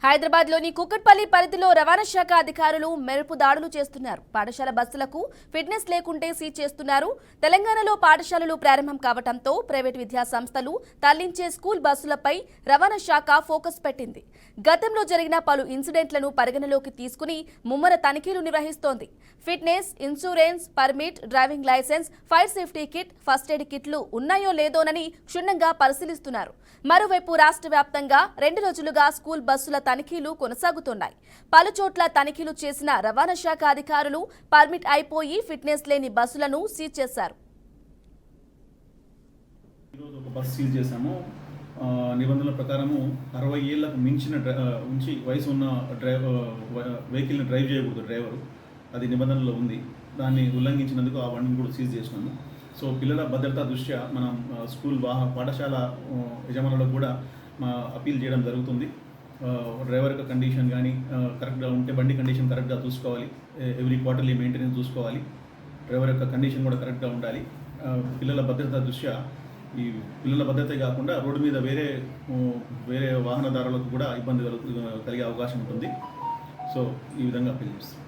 హైదరాబాద్లోని కుకట్పల్లి పరిధిలో రవాణా శాఖ అధికారులు మెరుపు దాడులు చేస్తున్నారు. పాఠశాల బస్సులకు ఫిట్నెస్ లేకుంటే సీజ్ చేస్తున్నారు. తెలంగాణలో పాఠశాలలు ప్రారంభం కావడంతో ప్రైవేట్ విద్యా సంస్థలు తరలించే స్కూల్ బస్సులపై రవాణా శాఖ ఫోకస్ పెట్టింది. గతంలో జరిగిన పలు ఇన్సిడెంట్లను పరిగణలోకి తీసుకుని ముమ్మర తనిఖీలు నిర్వహిస్తోంది. Fitness, insurance, permit, driving licence, fire safety kit, first aid కిట్లు ఉన్నాయో లేదోనని క్షుణ్ణంగా పరిశీలిస్తున్నారు. మరోవైపు రాష్ట్ర వ్యాప్తంగా 2 రోజులుగా స్కూల్ బస్సుల తనిఖీలు కొనసాగుతున్నాయి. పలుచోట్ల తనిఖీలు చేసిన రవాణా శాఖ అధికారులు పర్మిట్ అయిపోయి ఫిట్నెస్ లేని బస్సులను సీజ్ చేశారు. నిబంధనల ప్రకారము 60 ఏళ్లకు మించిన వయసు ఉన్న వెహికల్ని డ్రైవ్ చేయకూడదు డ్రైవరు. అది నిబంధనలో ఉంది. దాన్ని ఉల్లంఘించినందుకు ఆ బండిని కూడా సీజ్ చేసినాము. సో పిల్లల భద్రతా దృష్ట్యా మనం స్కూల్ పాఠశాల యజమానులకు కూడా అపీల్ చేయడం జరుగుతుంది. డ్రైవర్ యొక్క కండిషన్ కానీ కరెక్ట్గా ఉంటే బండి కండిషన్ కరెక్ట్గా చూసుకోవాలి. ఎవ్రీ క్వార్టర్లీ మెయింటెనెన్స్ చూసుకోవాలి. డ్రైవర్ యొక్క కండిషన్ కూడా కరెక్ట్గా ఉండాలి. పిల్లల భద్రతా దృష్ట్యా ఈ పిల్లల భద్రతే కాకుండా రోడ్డు మీద వేరే వాహనదారులకు కూడా ఇబ్బంది కలిగే అవకాశం ఉంటుంది. సో ఈ విధంగా అపీల్ చేస్తాం.